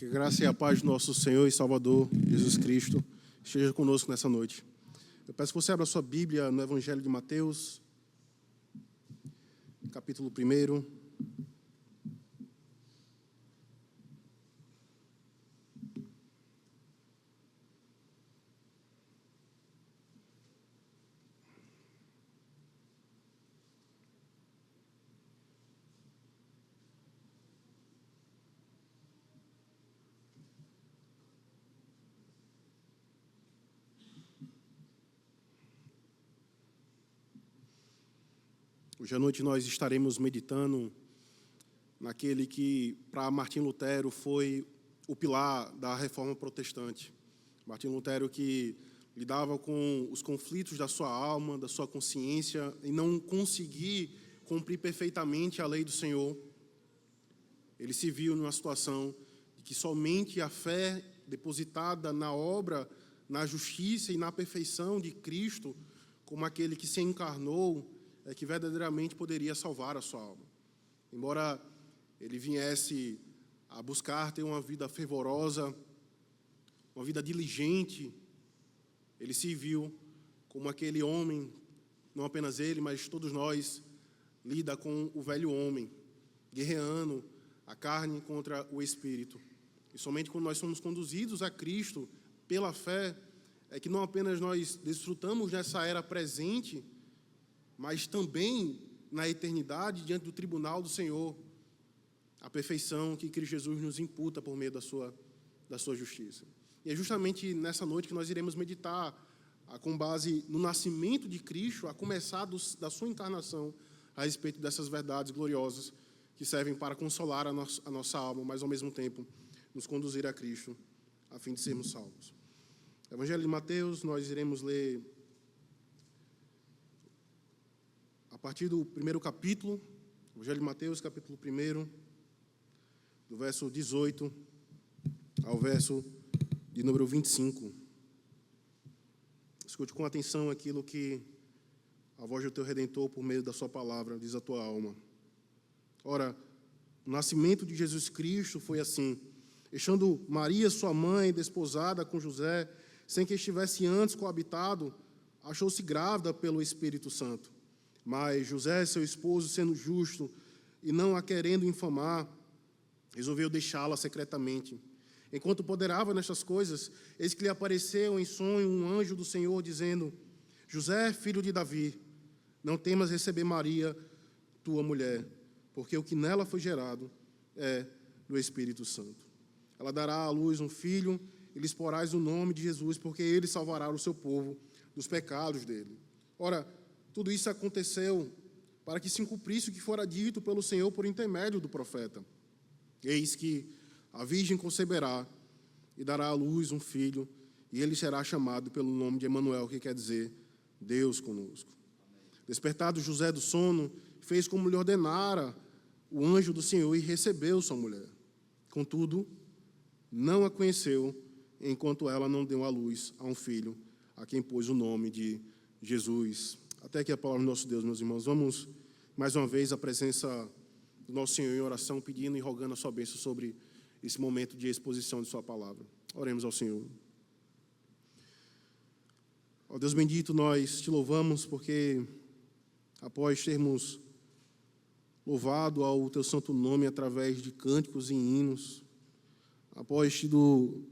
Que a graça e a paz do nosso Senhor e Salvador, Jesus Cristo, esteja conosco nessa noite. Eu peço que você abra a sua Bíblia no Evangelho de Mateus, capítulo 1. Hoje à noite nós estaremos meditando naquele que, para Martim Lutero, foi o pilar da Reforma Protestante. Martim Lutero que lidava com os conflitos da sua alma, da sua consciência, e não conseguir cumprir perfeitamente a lei do Senhor. Ele se viu numa situação de que somente a fé depositada na obra, na justiça e na perfeição de Cristo, como aquele que se encarnou, é que verdadeiramente poderia salvar a sua alma. Embora ele viesse a buscar ter uma vida fervorosa, uma vida diligente, ele se viu como aquele homem, não apenas ele, mas todos nós, lida com o velho homem, guerreando a carne contra o espírito. E somente quando nós somos conduzidos a Cristo pela fé, é que não apenas nós desfrutamos dessa era presente, mas também na eternidade, diante do tribunal do Senhor, a perfeição que Cristo Jesus nos imputa por meio da sua justiça. E é justamente nessa noite que nós iremos meditar, com base no nascimento de Cristo, a começar da sua encarnação, a respeito dessas verdades gloriosas que servem para consolar a nossa alma, mas ao mesmo tempo nos conduzir a Cristo, a fim de sermos salvos. Evangelho de Mateus, nós iremos ler a partir do primeiro capítulo, Evangelho de Mateus, capítulo 1, do verso 18 ao verso de número 25. Escute com atenção aquilo que a voz do teu Redentor, por meio da sua palavra, diz à tua alma. Ora, o nascimento de Jesus Cristo foi assim: estando Maria, sua mãe, desposada com José, sem que estivesse antes coabitado, achou-se grávida pelo Espírito Santo. Mas José, seu esposo, sendo justo e não a querendo infamar, resolveu deixá-la secretamente. Enquanto ponderava nestas coisas, eis que lhe apareceu em sonho um anjo do Senhor, dizendo: José, filho de Davi, não temas receber Maria, tua mulher, porque o que nela foi gerado é do Espírito Santo. Ela dará à luz um filho, e lhes porás o nome de Jesus, porque ele salvará o seu povo dos pecados dele. Ora, tudo isso aconteceu para que se cumprisse o que fora dito pelo Senhor por intermédio do profeta. Eis que a virgem conceberá e dará à luz um filho, e ele será chamado pelo nome de Emanuel, que quer dizer Deus conosco. Despertado José do sono, fez como lhe ordenara o anjo do Senhor e recebeu sua mulher. Contudo, não a conheceu, enquanto ela não deu à luz a um filho, a quem pôs o nome de Jesus. Até aqui a palavra do nosso Deus, meus irmãos. Vamos, mais uma vez, à presença do nosso Senhor em oração, pedindo e rogando a sua bênção sobre esse momento de exposição de sua palavra. Oremos ao Senhor. Ó Deus bendito, nós te louvamos porque, após termos louvado ao teu santo nome através de cânticos e hinos, após tido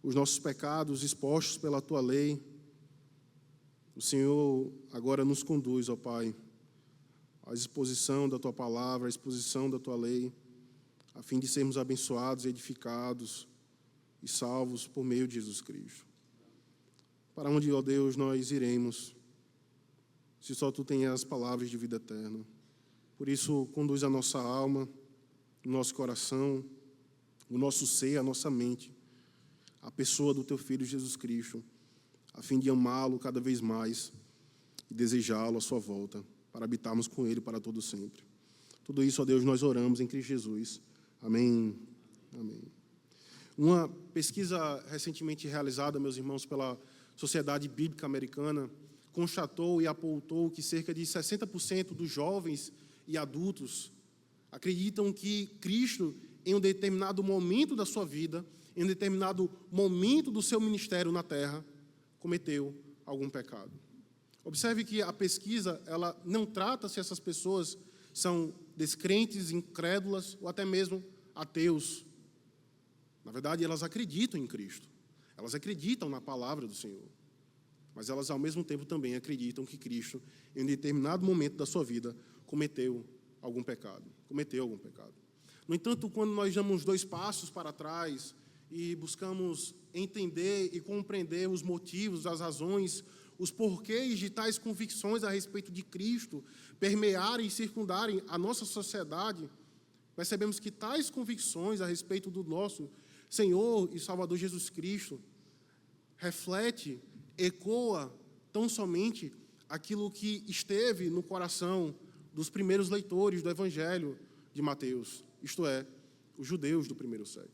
os nossos pecados expostos pela tua lei, o Senhor agora nos conduz, ó Pai, à exposição da Tua palavra, à exposição da Tua lei, a fim de sermos abençoados, edificados e salvos por meio de Jesus Cristo. Para onde, ó Deus, nós iremos, se só Tu tens as palavras de vida eterna? Por isso, conduz a nossa alma, o nosso coração, o nosso ser, a nossa mente, a pessoa do Teu Filho Jesus Cristo, a fim de amá-lo cada vez mais e desejá-lo à sua volta, para habitarmos com Ele para todo sempre. Tudo isso, ó Deus, nós oramos em Cristo Jesus. Amém. Amém. Uma pesquisa recentemente realizada, meus irmãos, pela Sociedade Bíblica Americana, constatou e apontou que cerca de 60% dos jovens e adultos acreditam que Cristo em um determinado momento da sua vida, em um determinado momento do seu ministério na terra, cometeu algum pecado. Observe que a pesquisa, ela não trata se essas pessoas são descrentes, incrédulas ou até mesmo ateus. Na verdade, elas acreditam em Cristo. Elas acreditam na palavra do Senhor. Mas elas, ao mesmo tempo, também acreditam que Cristo, em um determinado momento da sua vida, cometeu algum pecado. No entanto, quando nós damos 2 passos para trás e buscamos entender e compreender os motivos, as razões, os porquês de tais convicções a respeito de Cristo permearem e circundarem a nossa sociedade, percebemos que tais convicções a respeito do nosso Senhor e Salvador Jesus Cristo reflete, ecoa tão somente aquilo que esteve no coração dos primeiros leitores do Evangelho de Mateus, isto é, os judeus do primeiro século.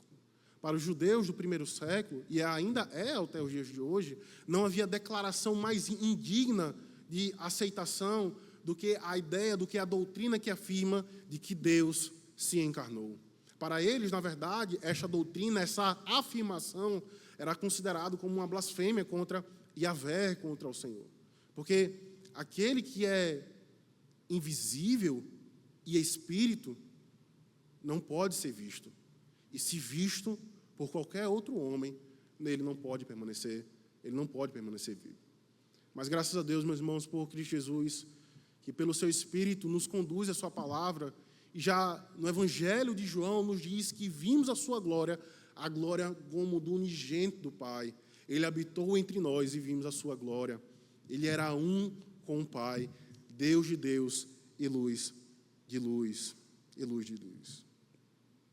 Para os judeus do primeiro século, e ainda é até os dias de hoje, não havia declaração mais indigna de aceitação do que a ideia, do que a doutrina que afirma de que Deus se encarnou. Para eles, na verdade, esta doutrina, essa afirmação, era considerado como uma blasfêmia contra Yahvé, contra o Senhor. Porque aquele que é invisível e espírito não pode ser visto. E se visto por qualquer outro homem, nele não pode permanecer vivo. Mas graças a Deus, meus irmãos, por Cristo Jesus, que pelo seu Espírito nos conduz a sua palavra, e já no Evangelho de João nos diz que vimos a sua glória, a glória como do unigênito do Pai. Ele habitou entre nós e vimos a sua glória. Ele era um com o Pai, Deus de Deus e luz de luz.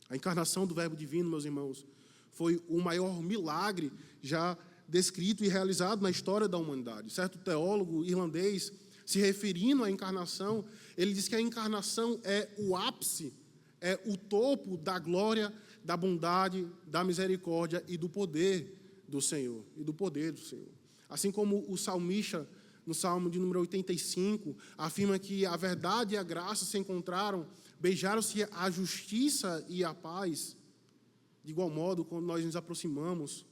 A encarnação do Verbo divino, meus irmãos, foi o maior milagre já descrito e realizado na história da humanidade. Certo teólogo irlandês, se referindo à encarnação, ele diz que a encarnação é o ápice, é o topo da glória, da bondade, da misericórdia e do poder do Senhor. Assim como o salmista, no Salmo de número 85, afirma que a verdade e a graça se encontraram, beijaram-se a justiça e a paz. De igual modo, quando nós nos aproximamos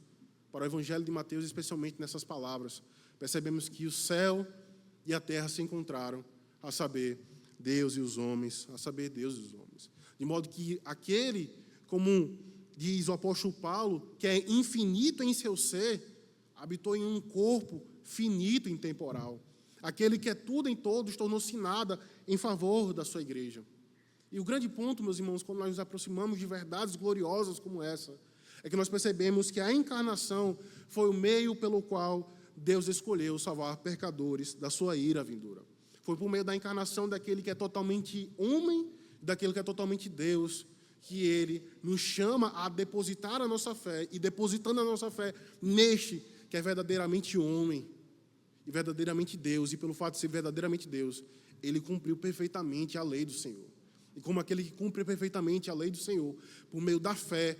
para o Evangelho de Mateus, especialmente nessas palavras, percebemos que o céu e a terra se encontraram, a saber, Deus e os homens. De modo que aquele, como diz o apóstolo Paulo, que é infinito em seu ser, habitou em um corpo finito e intemporal. Aquele que é tudo em todos, tornou-se nada em favor da sua igreja. E o grande ponto, meus irmãos, quando nós nos aproximamos de verdades gloriosas como essa, é que nós percebemos que a encarnação foi o meio pelo qual Deus escolheu salvar pecadores da sua ira vindoura. Foi por meio da encarnação daquele que é totalmente homem, daquele que é totalmente Deus, que Ele nos chama a depositar a nossa fé, e depositando a nossa fé neste que é verdadeiramente homem e verdadeiramente Deus, e pelo fato de ser verdadeiramente Deus, Ele cumpriu perfeitamente a lei do Senhor. E como aquele que cumpre perfeitamente a lei do Senhor, por meio da fé,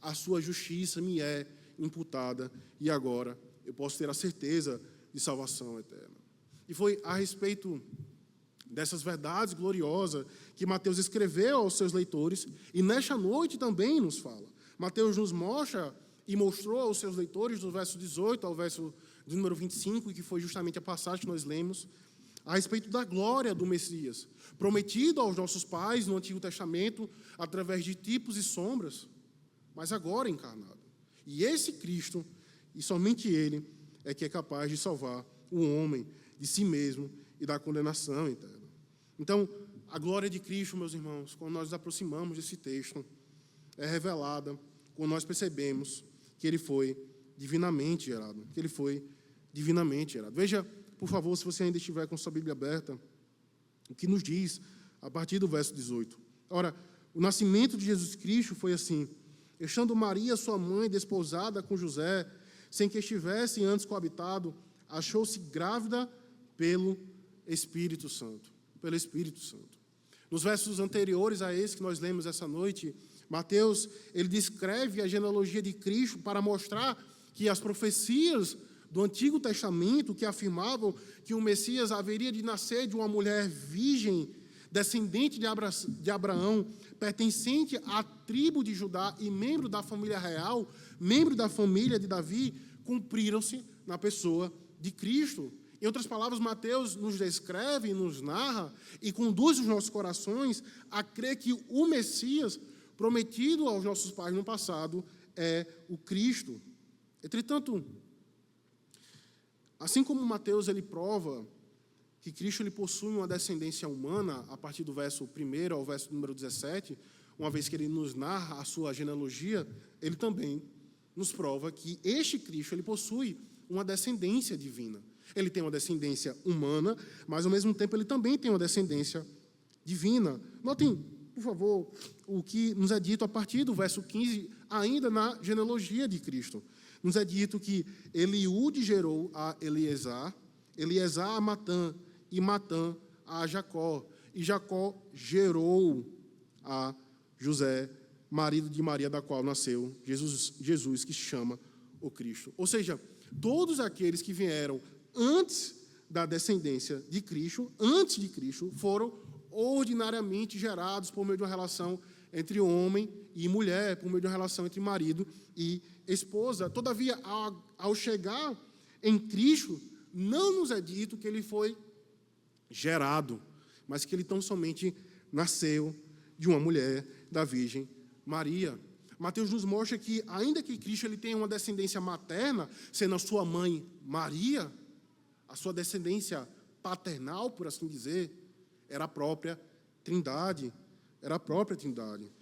a sua justiça me é imputada, e agora eu posso ter a certeza de salvação eterna. E foi a respeito dessas verdades gloriosas que Mateus escreveu aos seus leitores, e nesta noite também nos fala. Mateus nos mostra e mostrou aos seus leitores, do verso 18 ao verso de número 25, que foi justamente a passagem que nós lemos, a respeito da glória do Messias, prometido aos nossos pais no Antigo Testamento, através de tipos e sombras, mas agora encarnado. E esse Cristo, e somente Ele, é que é capaz de salvar o homem de si mesmo e da condenação eterna. Então, a glória de Cristo, meus irmãos, quando nós nos aproximamos desse texto, é revelada quando nós percebemos que Ele foi divinamente gerado. Veja, por favor, se você ainda estiver com sua Bíblia aberta, o que nos diz a partir do verso 18. Ora, o nascimento de Jesus Cristo foi assim: estando Maria, sua mãe, desposada com José, sem que estivessem antes coabitado, achou-se grávida pelo Espírito Santo. Nos versos anteriores a esse que nós lemos essa noite, Mateus, ele descreve a genealogia de Cristo para mostrar que as profecias do Antigo Testamento, que afirmavam que o Messias haveria de nascer de uma mulher virgem, descendente de Abraão, pertencente à tribo de Judá e membro da família real, membro da família de Davi, cumpriram-se na pessoa de Cristo. Em outras palavras, Mateus nos descreve, nos narra e conduz os nossos corações a crer que o Messias, prometido aos nossos pais no passado, é o Cristo. Entretanto, assim como Mateus ele prova que Cristo ele possui uma descendência humana, a partir do verso 1 ao verso número 17, uma vez que ele nos narra a sua genealogia, ele também nos prova que este Cristo ele possui uma descendência divina. Ele tem uma descendência humana, mas, ao mesmo tempo, ele também tem uma descendência divina. Notem, por favor, o que nos é dito a partir do verso 15, ainda na genealogia de Cristo. Nos é dito que Eliúde gerou a Eleazar, Eleazar a Matã, e Matã a Jacó. E Jacó gerou a José, marido de Maria, da qual nasceu Jesus, que se chama o Cristo. Ou seja, todos aqueles que vieram antes da descendência de Cristo, antes de Cristo, foram ordinariamente gerados por meio de uma relação entre homem e mulher, por meio de uma relação entre marido e esposa. Todavia, ao chegar em Cristo, não nos é dito que ele foi gerado, mas que ele tão somente nasceu de uma mulher, da Virgem Maria. Mateus nos mostra que, ainda que Cristo ele tenha uma descendência materna, sendo a sua mãe Maria, a sua descendência paternal, por assim dizer, era a própria Trindade. Era a própria Trindade.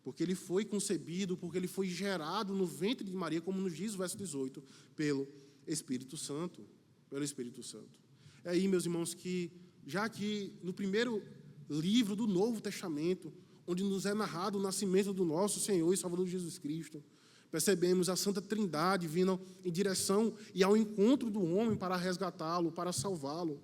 Porque ele foi concebido, porque ele foi gerado no ventre de Maria, como nos diz o verso 18, pelo Espírito Santo. Pelo Espírito Santo. É aí, meus irmãos, que, já que no primeiro livro do Novo Testamento, onde nos é narrado o nascimento do nosso Senhor e Salvador Jesus Cristo, percebemos a Santa Trindade vindo em direção e ao encontro do homem para resgatá-lo, para salvá-lo.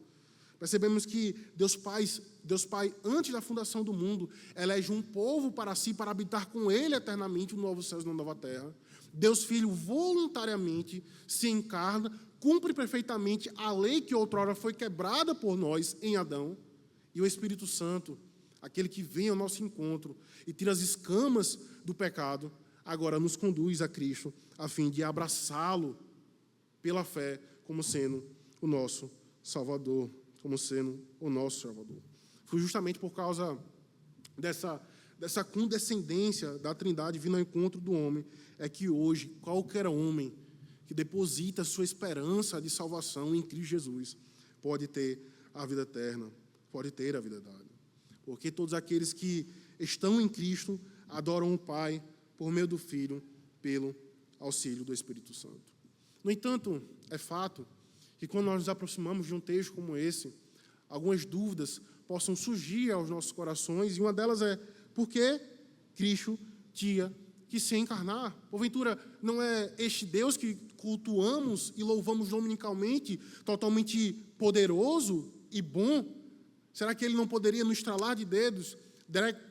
Percebemos que Deus Pai, antes da fundação do mundo, elege um povo para si, para habitar com Ele eternamente no novo céu e na nova terra. Deus Filho voluntariamente se encarna, cumpre perfeitamente a lei que outrora foi quebrada por nós em Adão. E o Espírito Santo, aquele que vem ao nosso encontro e tira as escamas do pecado, agora nos conduz a Cristo, a fim de abraçá-lo pela fé como sendo o nosso Salvador, como sendo o nosso Salvador. Foi justamente por causa dessa condescendência da Trindade vindo ao encontro do homem, é que hoje qualquer homem que deposita sua esperança de salvação em Cristo Jesus pode ter a vida eterna, pode ter a vida dada. Porque todos aqueles que estão em Cristo adoram o Pai por meio do Filho, pelo auxílio do Espírito Santo. No entanto, é fato que quando nós nos aproximamos de um texto como esse, algumas dúvidas possam surgir aos nossos corações, e uma delas é: por que Cristo tinha que se encarnar? Porventura, não é este Deus que cultuamos e louvamos dominicalmente, totalmente poderoso e bom? Será que ele não poderia, no estralar de dedos,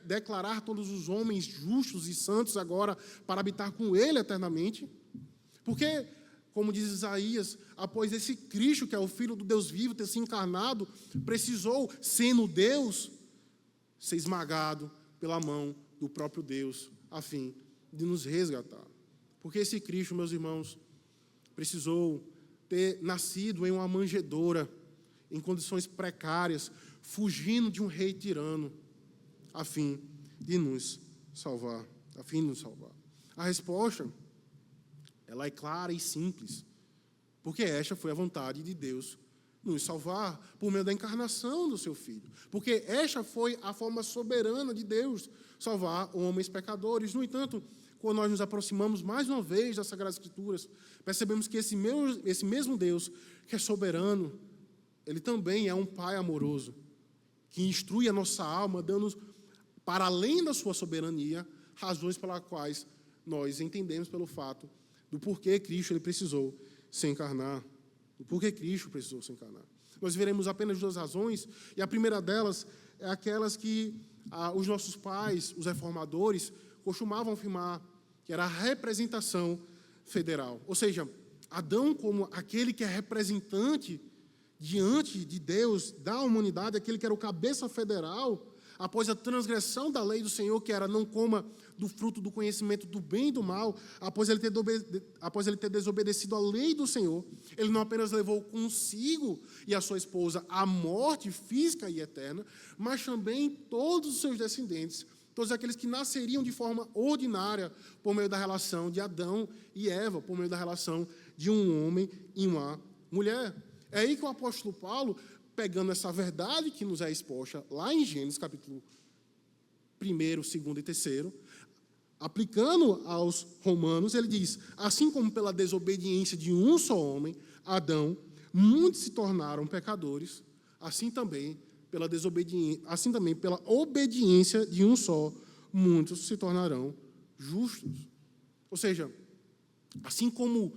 declarar todos os homens justos e santos agora para habitar com ele eternamente? Porque, como diz Isaías, após esse Cristo, que é o Filho do Deus vivo, ter se encarnado, precisou, sendo Deus, ser esmagado pela mão do próprio Deus, a fim de nos resgatar. Porque esse Cristo, meus irmãos, precisou ter nascido em uma manjedoura, em condições precárias, fugindo de um rei tirano, a fim de nos salvar, A resposta, ela é clara e simples, porque esta foi a vontade de Deus nos salvar por meio da encarnação do seu Filho, porque esta foi a forma soberana de Deus salvar homens pecadores. No entanto, quando nós nos aproximamos mais uma vez das Sagradas Escrituras, percebemos que esse mesmo Deus, que é soberano, ele também é um Pai amoroso, que instrui a nossa alma, dando-nos, para além da sua soberania, razões pelas quais nós entendemos pelo fato do porquê Cristo ele precisou se encarnar. O porquê Cristo precisou se encarnar. Nós veremos apenas duas razões, e a primeira delas é aquelas que os nossos pais, os reformadores, costumavam afirmar que era a representação federal. Ou seja, Adão, como aquele que é representante diante de Deus, da humanidade, aquele que era o cabeça federal, após a transgressão da lei do Senhor, que era não coma do fruto do conhecimento do bem e do mal, após ele ter desobedecido a lei do Senhor, ele não apenas levou consigo e a sua esposa à morte física e eterna, mas também todos os seus descendentes, todos aqueles que nasceriam de forma ordinária por meio da relação de Adão e Eva, por meio da relação de um homem e uma mulher. É aí que o apóstolo Paulo, pegando essa verdade que nos é exposta lá em Gênesis, capítulo 1, 2 e 3, aplicando aos romanos, ele diz: assim como pela desobediência de um só homem, Adão, muitos se tornaram pecadores, assim também pela obediência de um só, muitos se tornarão justos. Ou seja, assim como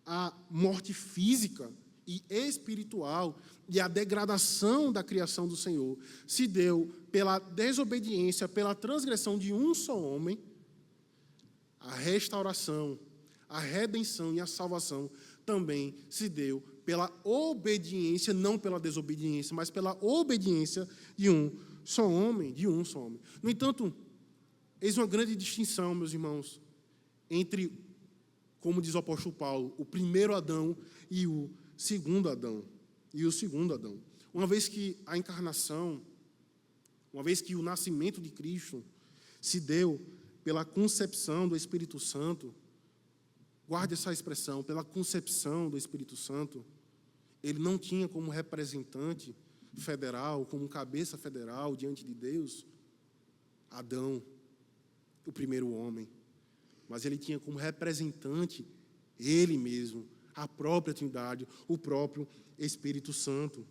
a morte física e espiritual e a degradação da criação do Senhor se deu pela desobediência, pela transgressão de um só homem, a restauração, a redenção e a salvação também se deu pela obediência, não pela desobediência, mas pela obediência de um só homem, No entanto, eis uma grande distinção, meus irmãos, entre, como diz o apóstolo Paulo, o primeiro Adão e o segundo Adão. Uma vez que a encarnação, uma vez que o nascimento de Cristo se deu pela concepção do Espírito Santo, guarde essa expressão, pela concepção do Espírito Santo, ele não tinha como representante federal, como cabeça federal diante de Deus, Adão, o primeiro homem, mas ele tinha como representante ele mesmo, a própria Trindade, o próprio Espírito Santo,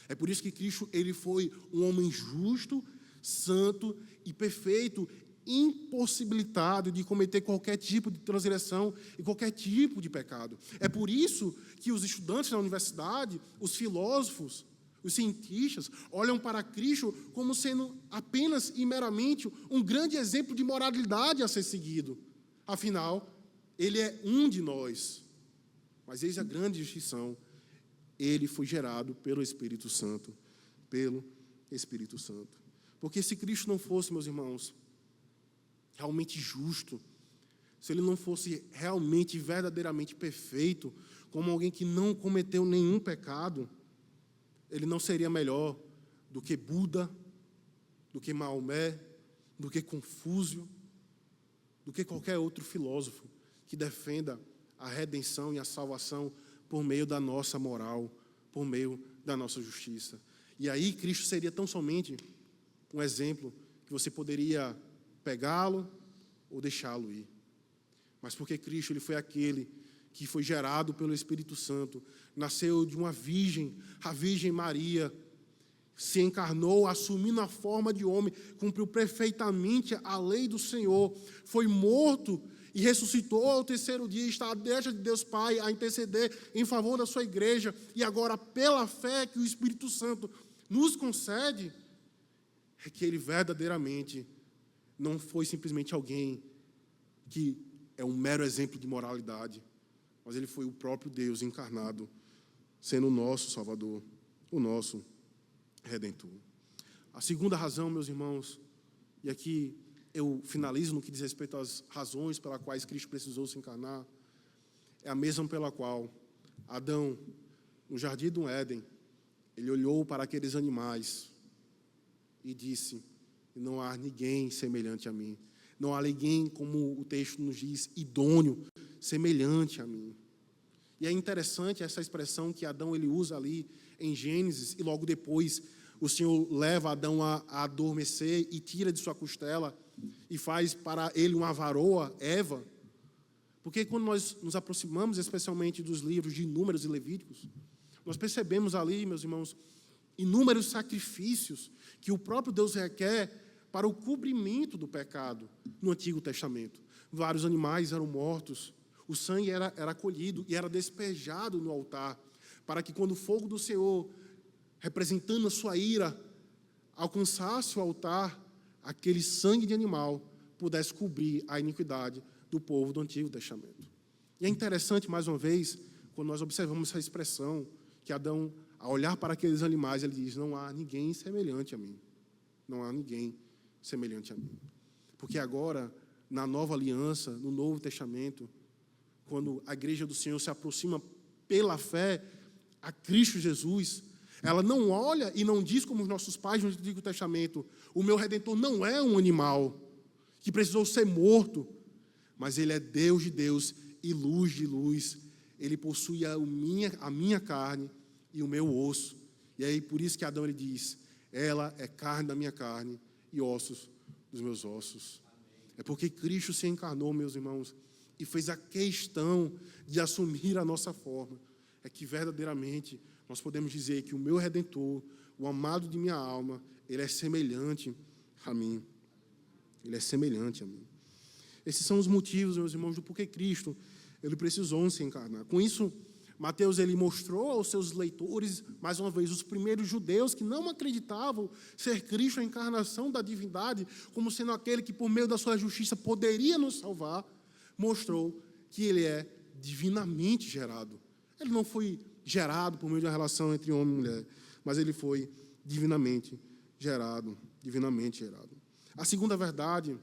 É por isso que Cristo ele foi um homem justo, santo e perfeito, impossibilitado de cometer qualquer tipo de transgressão e qualquer tipo de pecado. É por isso que os estudantes da universidade, os filósofos, os cientistas, olham para Cristo como sendo apenas e meramente um grande exemplo de moralidade a ser seguido. Afinal, ele é um de nós. Mas eis a grande distinção: ele foi gerado pelo Espírito Santo. Porque se Cristo não fosse, meus irmãos, realmente justo, se ele não fosse realmente, verdadeiramente perfeito, como alguém que não cometeu nenhum pecado, ele não seria melhor do que Buda, do que Maomé, do que Confúcio, do que qualquer outro filósofo que defenda a redenção e a salvação por meio da nossa moral, por meio da nossa justiça. E aí Cristo seria tão somente um exemplo que você poderia pegá-lo ou deixá-lo ir. Mas porque Cristo ele foi aquele que foi gerado pelo Espírito Santo, nasceu de uma virgem, a Virgem Maria, se encarnou, assumindo a forma de homem, cumpriu perfeitamente a lei do Senhor, foi morto e ressuscitou ao terceiro dia, está à destra de Deus Pai a interceder em favor da sua igreja, e agora, pela fé que o Espírito Santo nos concede, é que ele verdadeiramente não foi simplesmente alguém que é um mero exemplo de moralidade, mas ele foi o próprio Deus encarnado, sendo o nosso Salvador, o nosso Redentor. A segunda razão, meus irmãos, e aqui eu finalizo no que diz respeito às razões pelas quais Cristo precisou se encarnar, é a mesma pela qual Adão, no jardim do Éden, ele olhou para aqueles animais e disse: não há ninguém semelhante a mim. Não há ninguém, como o texto nos diz, idôneo, semelhante a mim. E é interessante essa expressão que Adão ele usa ali em Gênesis, e logo depois o Senhor leva Adão a adormecer e tira de sua costela e faz para ele uma varoa, Eva. Porque quando nós nos aproximamos, especialmente dos livros de Números e Levíticos, nós percebemos ali, meus irmãos, inúmeros sacrifícios que o próprio Deus requer para o cobrimento do pecado no Antigo Testamento. Vários animais eram mortos, o sangue era colhido e era despejado no altar, para que quando o fogo do Senhor, representando a sua ira, alcançasse o altar, aquele sangue de animal pudesse cobrir a iniquidade do povo do Antigo Testamento. E é interessante, mais uma vez, quando nós observamos essa expressão, que Adão, ao olhar para aqueles animais, ele diz: não há ninguém semelhante a mim. não há ninguém semelhante a mim. Porque agora, na nova aliança, no Novo Testamento, quando a igreja do Senhor se aproxima pela fé a Cristo Jesus, ela não olha e não diz como os nossos pais no Antigo Testamento: o meu Redentor não é um animal que precisou ser morto, mas ele é Deus de Deus e luz de luz. Ele possui a minha carne e o meu osso. E aí, por isso que Adão ele diz: ela é carne da minha carne e ossos dos meus ossos. É porque Cristo se encarnou, meus irmãos, e fez a questão de assumir a nossa forma. É que verdadeiramente nós podemos dizer que o meu Redentor, o amado de minha alma, ele é semelhante a mim. Ele é semelhante a mim. Esses são os motivos, meus irmãos, do porquê Cristo ele precisou se encarnar. Com isso, Mateus ele mostrou aos seus leitores, mais uma vez, os primeiros judeus que não acreditavam ser Cristo a encarnação da divindade, como sendo aquele que, por meio da sua justiça, poderia nos salvar, mostrou que ele é divinamente gerado. Ele não foi gerado por meio de uma relação entre homem e mulher, mas ele foi divinamente gerado, divinamente gerado. A segunda verdade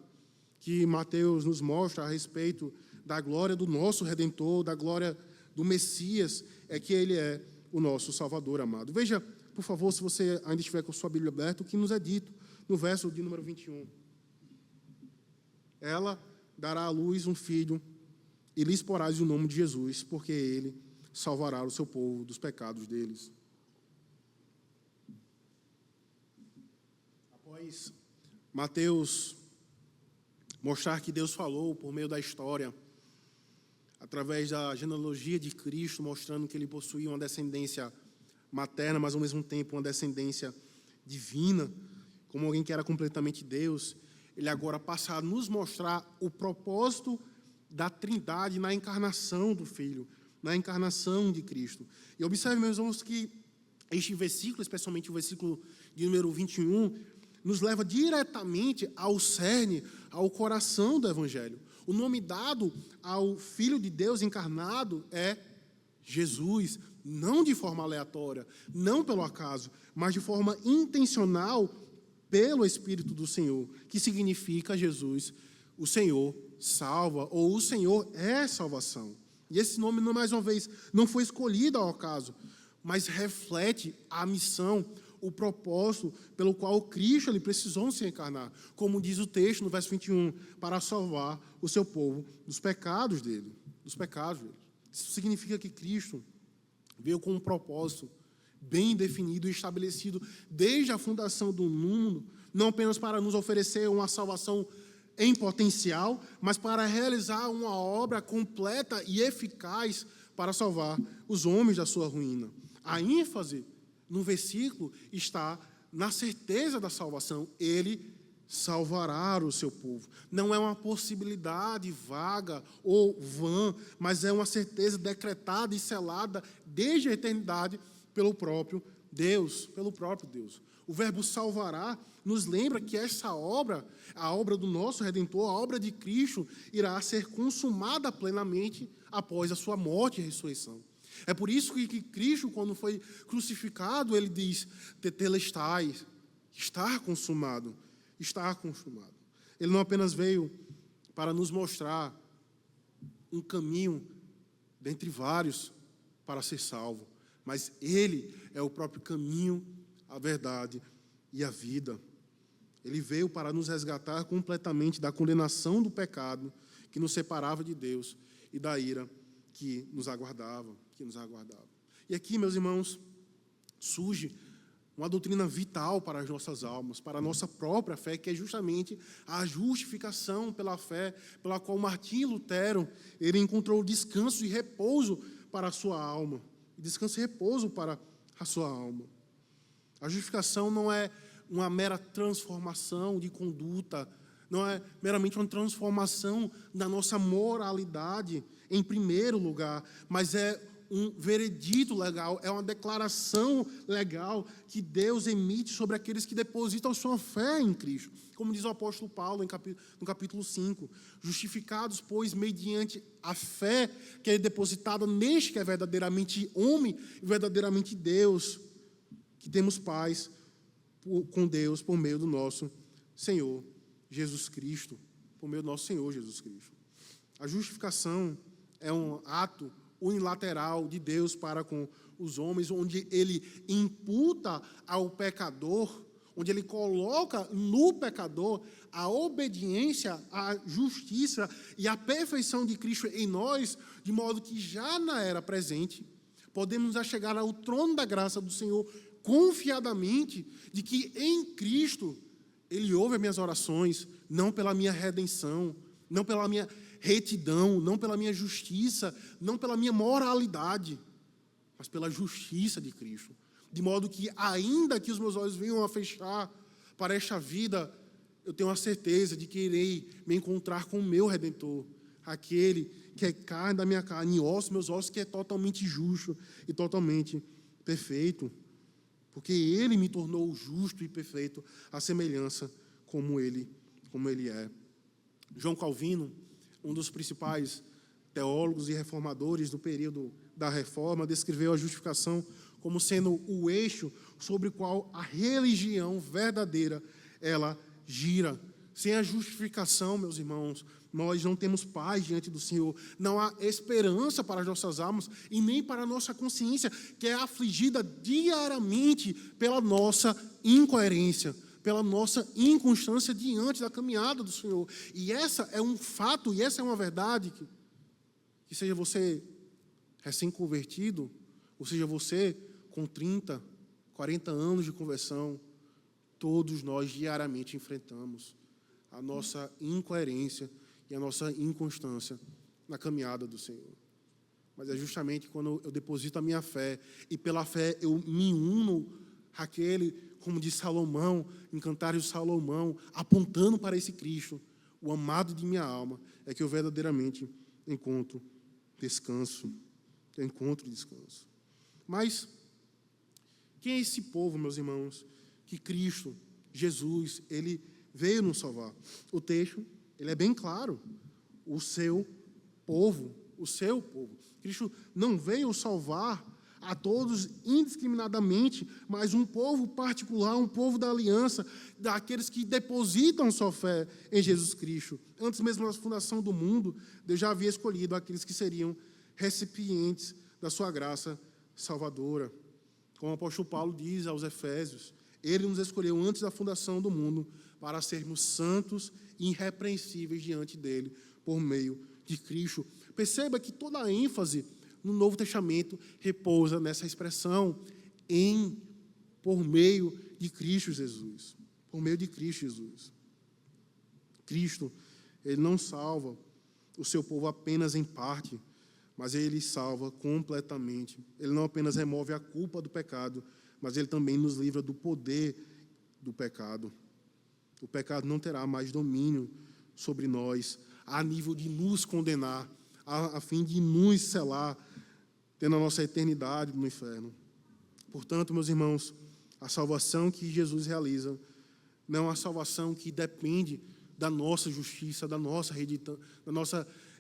que Mateus nos mostra a respeito da glória do nosso Redentor, da glória do Messias, é que ele é o nosso Salvador amado. Veja, por favor, se você ainda estiver com sua Bíblia aberta, o que nos é dito no verso de número 21. Ela dará à luz um filho e lhes porás o nome de Jesus, porque ele salvará o seu povo dos pecados deles. Após Mateus mostrar que Deus falou por meio da história, através da genealogia de Cristo, mostrando que ele possuía uma descendência materna, mas ao mesmo tempo uma descendência divina, como alguém que era completamente Deus, ele agora passa a nos mostrar o propósito da Trindade na encarnação do Filho, na encarnação de Cristo. E observe, meus irmãos, que este versículo, especialmente o versículo de número 21, nos leva diretamente ao cerne, ao coração do Evangelho. O nome dado ao Filho de Deus encarnado é Jesus, não de forma aleatória, não pelo acaso, mas de forma intencional pelo Espírito do Senhor, que significa Jesus, o Senhor salva, ou o Senhor é salvação. E esse nome, mais uma vez, não foi escolhido ao acaso, mas reflete a missão, o propósito pelo qual Cristo ele precisou se encarnar, como diz o texto no verso 21, para salvar o seu povo dos pecados dele. Isso significa que Cristo veio com um propósito bem definido e estabelecido desde a fundação do mundo, não apenas para nos oferecer uma salvação em potencial, mas para realizar uma obra completa e eficaz para salvar os homens da sua ruína. A ênfase no versículo está na certeza da salvação. Ele salvará o seu povo. Não é uma possibilidade vaga ou vã, mas é uma certeza decretada e selada desde a eternidade pelo próprio Deus, O verbo salvará nos lembra que essa obra, a obra do nosso Redentor, a obra de Cristo, irá ser consumada plenamente após a sua morte e ressurreição. É por isso que Cristo, quando foi crucificado, ele diz: tetelestai, está consumado, está consumado. Ele não apenas veio para nos mostrar um caminho dentre vários para ser salvo, mas ele é o próprio caminho, a verdade e a vida. Ele veio para nos resgatar completamente da condenação do pecado que nos separava de Deus e da ira que nos aguardava. E aqui, meus irmãos, surge uma doutrina vital para as nossas almas, para a nossa própria fé, que é justamente a justificação pela fé, pela qual Martim Lutero ele encontrou descanso e repouso para a sua alma. Descanso e repouso para a sua alma. A justificação não é uma mera transformação de conduta, não é meramente uma transformação da nossa moralidade, em primeiro lugar, mas é um veredito legal, é uma declaração legal que Deus emite sobre aqueles que depositam sua fé em Cristo. Como diz o apóstolo Paulo no capítulo 5, justificados, pois, mediante a fé que é depositada neste que é verdadeiramente homem e verdadeiramente Deus, que temos paz com Deus por meio do nosso Senhor Jesus Cristo. Por meio do nosso Senhor Jesus Cristo. A justificação é um ato unilateral de Deus para com os homens, onde ele imputa ao pecador, onde ele coloca no pecador a obediência, a justiça e a perfeição de Cristo em nós, de modo que já na era presente, podemos chegar ao trono da graça do Senhor confiadamente, de que em Cristo Ele ouve as minhas orações, não pela minha redenção, não pela minha retidão, não pela minha justiça, não pela minha moralidade, mas pela justiça de Cristo. De modo que, ainda que os meus olhos venham a fechar para esta vida, eu tenho a certeza de que irei me encontrar com o meu Redentor, aquele que é carne da minha carne, e osso, meus ossos, que é totalmente justo e totalmente perfeito, porque Ele me tornou justo e perfeito, à semelhança como Ele é. João Calvino, um dos principais teólogos e reformadores do período da Reforma, descreveu a justificação como sendo o eixo sobre o qual a religião verdadeira ela gira. Sem a justificação, meus irmãos, nós não temos paz diante do Senhor, não há esperança para as nossas almas e nem para a nossa consciência, que é afligida diariamente pela nossa incoerência, pela nossa inconstância diante da caminhada do Senhor. E essa é um fato, e essa é uma verdade, que seja você recém-convertido, ou seja você com 30, 40 anos de conversão, todos nós diariamente enfrentamos a nossa incoerência e a nossa inconstância na caminhada do Senhor. Mas é justamente quando eu deposito a minha fé, e pela fé eu me uno àquele, como diz Salomão, em Cantares de Salomão, apontando para esse Cristo, o amado de minha alma, é que eu verdadeiramente encontro descanso. Eu encontro descanso. Mas quem é esse povo, meus irmãos, que Cristo, Jesus, Ele veio nos salvar? O texto, ele é bem claro. O seu povo. Cristo não veio salvar a todos indiscriminadamente, mas um povo particular, um povo da aliança, daqueles que depositam sua fé em Jesus Cristo. Antes mesmo da fundação do mundo, Deus já havia escolhido aqueles que seriam recipientes da sua graça salvadora. Como o apóstolo Paulo diz aos Efésios, Ele nos escolheu antes da fundação do mundo para sermos santos e irrepreensíveis diante dEle, por meio de Cristo. Perceba que toda a ênfase no Novo Testamento repousa nessa expressão, por meio de Cristo Jesus. Por meio de Cristo Jesus. Cristo, Ele não salva o seu povo apenas em parte, mas Ele salva completamente. Ele não apenas remove a culpa do pecado, mas Ele também nos livra do poder do pecado. O pecado não terá mais domínio sobre nós, a nível de nos condenar, a fim de nos selar, tendo a nossa eternidade no inferno. Portanto, meus irmãos, a salvação que Jesus realiza não é uma salvação que depende da nossa justiça, da nossa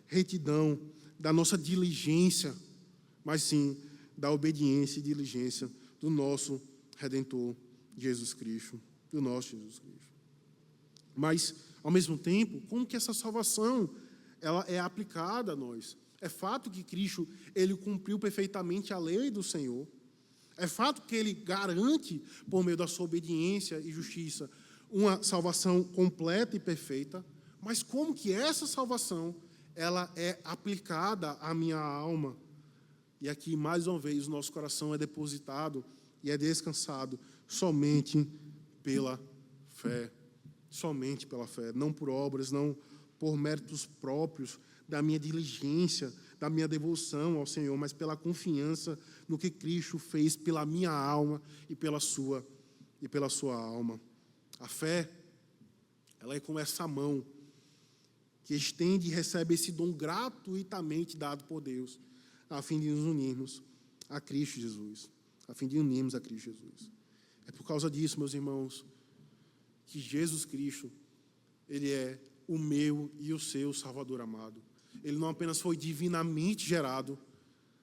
retidão, da nossa diligência, mas sim da obediência e diligência do nosso Redentor, Jesus Cristo, do nosso Jesus Cristo. Mas, ao mesmo tempo, como que essa salvação ela é aplicada a nós? É fato que Cristo ele cumpriu perfeitamente a lei do Senhor. É fato que Ele garante, por meio da sua obediência e justiça, uma salvação completa e perfeita. Mas como que essa salvação ela é aplicada à minha alma? E aqui, mais uma vez, o nosso coração é depositado e é descansado somente pela fé. Somente pela fé, não por obras, não por méritos próprios, da minha diligência, da minha devoção ao Senhor, mas pela confiança no que Cristo fez pela minha alma e pela sua alma. A fé, ela é como essa mão que estende e recebe esse dom gratuitamente dado por Deus, a fim de nos unirmos a Cristo Jesus. A fim de unirmos a Cristo Jesus. É por causa disso, meus irmãos, que Jesus Cristo, Ele é o meu e o seu Salvador amado. Ele não apenas foi divinamente gerado,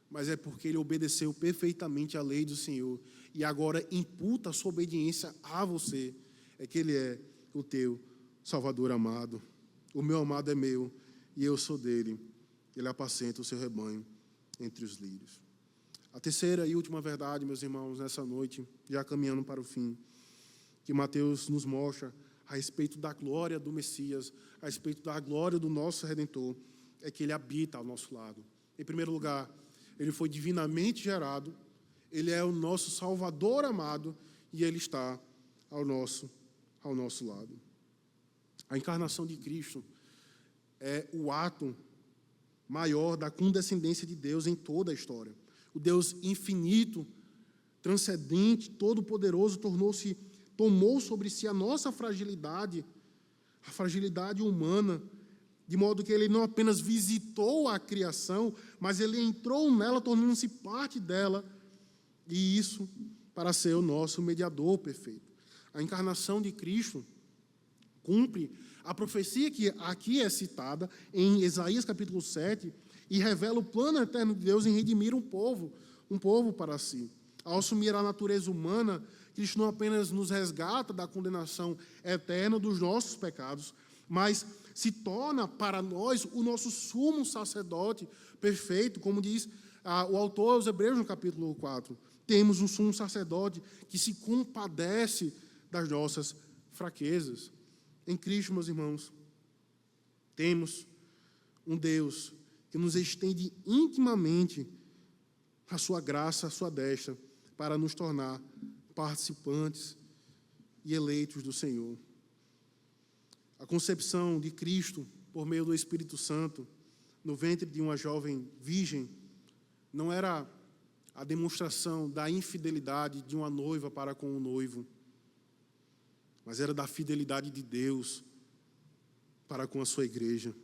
mas é porque Ele obedeceu perfeitamente à lei do Senhor. e agora imputa a sua obediência a você, é que Ele é o teu Salvador amado. O meu amado é meu, e eu sou dele. Ele apacenta o seu rebanho entre os lírios. A terceira e última verdade, meus irmãos, nessa noite, já caminhando para o fim, que Mateus nos mostra a respeito da glória do Messias, a respeito da glória do nosso Redentor, é que Ele habita ao nosso lado. Em primeiro lugar, Ele foi divinamente gerado, Ele é o nosso Salvador amado e Ele está ao nosso lado. A encarnação de Cristo é o ato maior da condescendência de Deus em toda a história. O Deus infinito, transcendente, todo-poderoso, tomou sobre si a nossa fragilidade, a fragilidade humana, de modo que Ele não apenas visitou a criação, mas Ele entrou nela, tornando-se parte dela, e isso para ser o nosso mediador perfeito. A encarnação de Cristo cumpre a profecia que aqui é citada em Isaías capítulo 7, e revela o plano eterno de Deus em redimir um povo para si. Ao assumir a natureza humana, Cristo não apenas nos resgata da condenação eterna dos nossos pecados, mas se torna para nós o nosso sumo sacerdote perfeito, como diz o autor aos Hebreus no capítulo 4. Temos um sumo sacerdote que se compadece das nossas fraquezas. Em Cristo, meus irmãos, temos um Deus que nos estende intimamente a sua graça, a sua destra, para nos tornar participantes e eleitos do Senhor. A concepção de Cristo, por meio do Espírito Santo, no ventre de uma jovem virgem, não era a demonstração da infidelidade de uma noiva para com o noivo, mas era da fidelidade de Deus para com a sua igreja.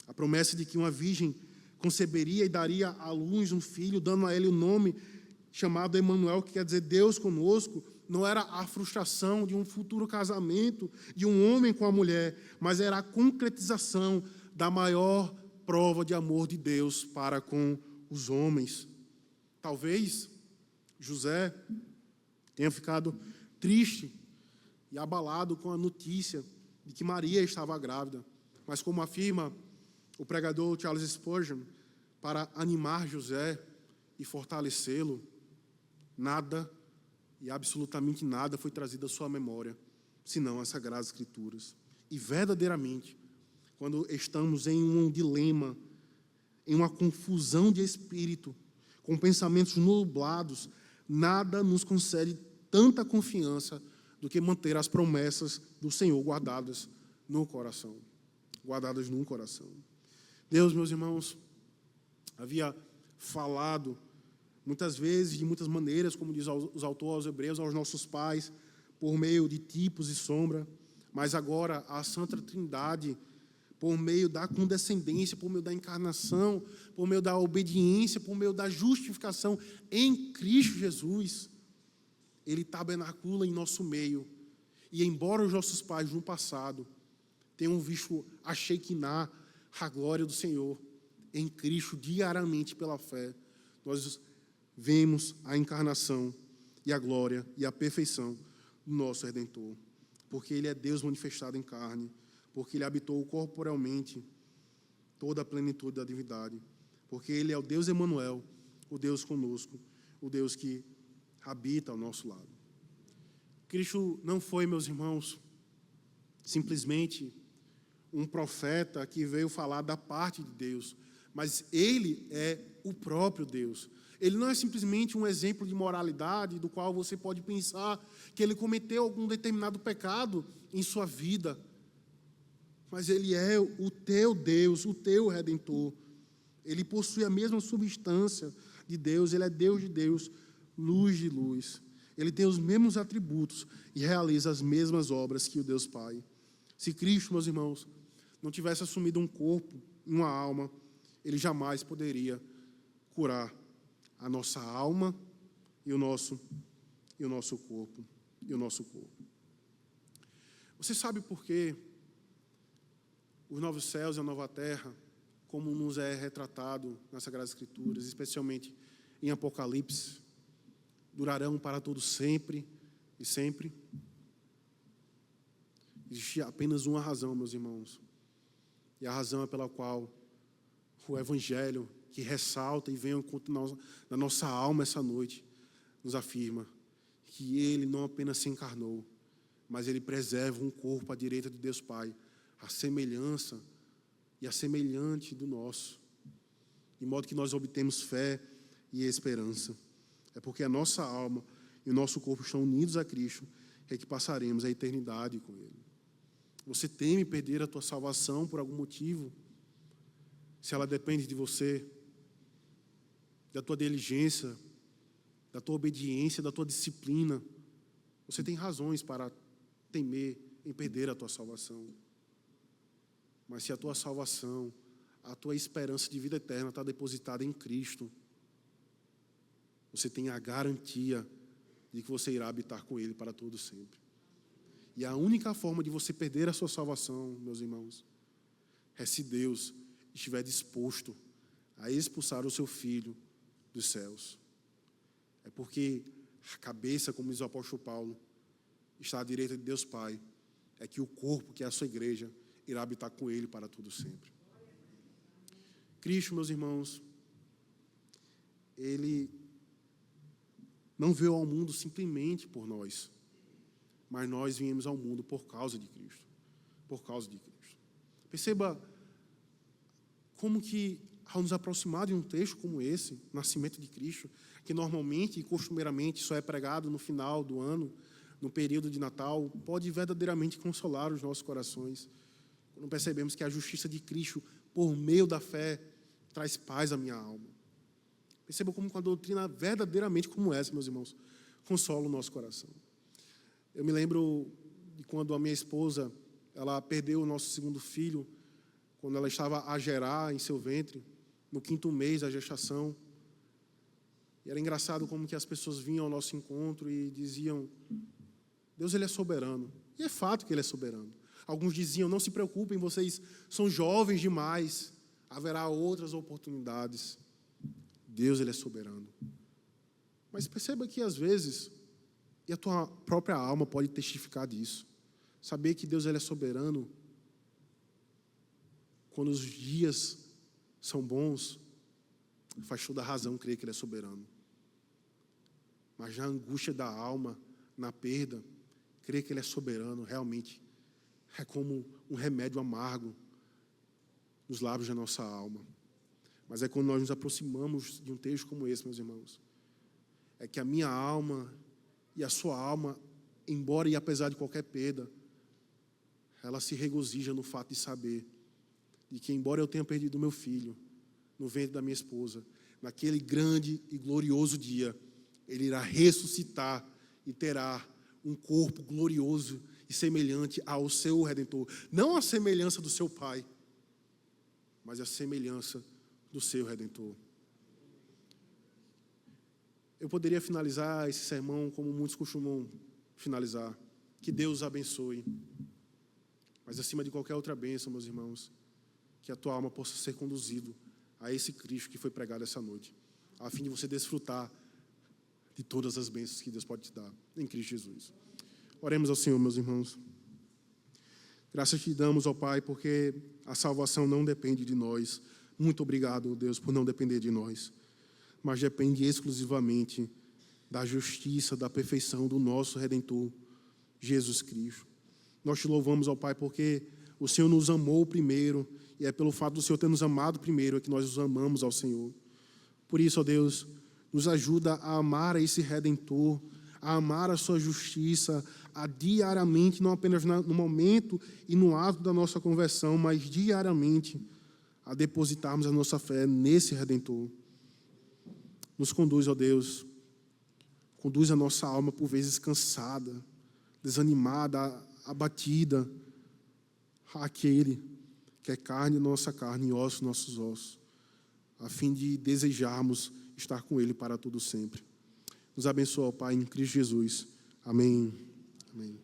A promessa de que uma virgem conceberia e daria à luz um filho, dando a ele o nome chamado Emanuel, que quer dizer Deus conosco, não era a frustração de um futuro casamento de um homem com a mulher, mas era a concretização da maior prova de amor de Deus para com os homens. Talvez José tenha ficado triste e abalado com a notícia de que Maria estava grávida, mas como afirma o pregador Charles Spurgeon, para animar José e fortalecê-lo, nada e absolutamente nada foi trazido à sua memória, senão as Sagradas Escrituras. E verdadeiramente, quando estamos em um dilema, em uma confusão de espírito, com pensamentos nublados, nada nos concede tanta confiança do que manter as promessas do Senhor guardadas no coração. Guardadas no coração. Deus, meus irmãos, havia falado muitas vezes, de muitas maneiras, como diz os autores aos Hebreus, aos nossos pais, por meio de tipos e sombra, mas agora a Santa Trindade, por meio da condescendência, por meio da encarnação, por meio da obediência, por meio da justificação em Cristo Jesus, Ele tabernacula em nosso meio. E embora os nossos pais no passado tenham visto a Shekinah, a glória do Senhor, em Cristo diariamente pela fé, nós vemos a encarnação e a glória e a perfeição do nosso Redentor, porque Ele é Deus manifestado em carne, porque Ele habitou corporalmente toda a plenitude da divindade, porque Ele é o Deus Emanuel, o Deus conosco, o Deus que habita ao nosso lado. Cristo não foi, meus irmãos, simplesmente um profeta que veio falar da parte de Deus, mas Ele é o próprio Deus. Ele não é simplesmente um exemplo de moralidade do qual você pode pensar que ele cometeu algum determinado pecado em sua vida, mas Ele é o teu Deus, o teu Redentor. Ele possui a mesma substância de Deus, Ele é Deus de Deus, luz de luz. Ele tem os mesmos atributos e realiza as mesmas obras que o Deus Pai. Se Cristo, meus irmãos, não tivesse assumido um corpo e uma alma, Ele jamais poderia curar a nossa alma e o nosso corpo. Você sabe por que os novos céus e a nova terra, como nos é retratado nas Sagradas Escrituras, especialmente em Apocalipse, durarão para todo sempre e sempre. Existe apenas uma razão, meus irmãos, e a razão é pela qual o Evangelho, que ressalta e vem ao encontro da nossa alma essa noite, nos afirma que Ele não apenas se encarnou, mas Ele preserva um corpo à direita de Deus Pai, a semelhança e a semelhante do nosso, de modo que nós obtemos fé e esperança. É porque a nossa alma e o nosso corpo estão unidos a Cristo, é que passaremos a eternidade com Ele. Você teme perder a tua salvação por algum motivo? Se ela depende de você, da tua diligência, da tua obediência, da tua disciplina, você tem razões para temer em perder a tua salvação. Mas se a tua salvação, a tua esperança de vida eterna está depositada em Cristo, você tem a garantia de que você irá habitar com Ele para todo sempre. E a única forma de você perder a sua salvação, meus irmãos, é se Deus estiver disposto a expulsar o seu Filho dos céus. É porque a cabeça, como diz o apóstolo Paulo, está à direita de Deus Pai, é que o corpo, que é a sua igreja, irá habitar com Ele para todo sempre. Cristo, meus irmãos, Ele não veio ao mundo simplesmente por nós, mas nós viemos ao mundo por causa de Cristo. Por causa de Cristo. Perceba como que, ao nos aproximar de um texto como esse, Nascimento de Cristo, que normalmente e costumeiramente só é pregado no final do ano, no período de Natal, pode verdadeiramente consolar os nossos corações. Quando percebemos que a justiça de Cristo, por meio da fé, traz paz à minha alma. Perceba como a doutrina verdadeiramente como essa, meus irmãos, consola o nosso coração. Eu me lembro de quando a minha esposa, ela perdeu o nosso segundo filho, quando ela estava a gerar em seu ventre, no 5º mês da gestação. E era engraçado como que as pessoas vinham ao nosso encontro e diziam: Deus, Ele é soberano. E é fato que Ele é soberano. Alguns diziam: não se preocupem, vocês são jovens demais, haverá outras oportunidades. Deus, Ele é soberano. Mas perceba que às vezes, e a tua própria alma pode testificar disso, saber que Deus, Ele é soberano, quando os dias são bons, faz toda a razão crer que Ele é soberano. Mas na angústia da alma, na perda, crer que Ele é soberano, realmente é como um remédio amargo nos lábios da nossa alma. Mas é quando nós nos aproximamos de um texto como esse, meus irmãos, é que a minha alma e a sua alma, embora e apesar de qualquer perda, ela se regozija no fato de saber de que, embora eu tenha perdido meu filho no ventre da minha esposa, naquele grande e glorioso dia, ele irá ressuscitar e terá um corpo glorioso e semelhante ao seu Redentor. Não a semelhança do seu Pai, mas a semelhança do seu Redentor. Eu poderia finalizar esse sermão como muitos costumam finalizar. Que Deus os abençoe. Mas acima de qualquer outra bênção, meus irmãos, que a tua alma possa ser conduzido a esse Cristo que foi pregado essa noite, a fim de você desfrutar de todas as bênçãos que Deus pode te dar em Cristo Jesus. Oremos ao Senhor, meus irmãos. Graças te damos, ó Pai, porque a salvação não depende de nós. Muito obrigado, Deus, por não depender de nós, mas depende exclusivamente da justiça, da perfeição do nosso Redentor, Jesus Cristo. Nós te louvamos, ó Pai, porque o Senhor nos amou primeiro, e é pelo fato do Senhor ter nos amado primeiro é que nós nos amamos ao Senhor. Por isso, ó Deus, nos ajuda a amar esse Redentor, a amar a sua justiça, a diariamente, não apenas no momento e no ato da nossa conversão, mas diariamente, a depositarmos a nossa fé nesse Redentor. Nos conduz, ó Deus, conduz a nossa alma por vezes cansada, desanimada, abatida, àquele que é carne nossa carne e ossos nossos ossos, a fim de desejarmos estar com Ele para todo sempre. Nos abençoa, ó Pai, em Cristo Jesus. Amém. Amém.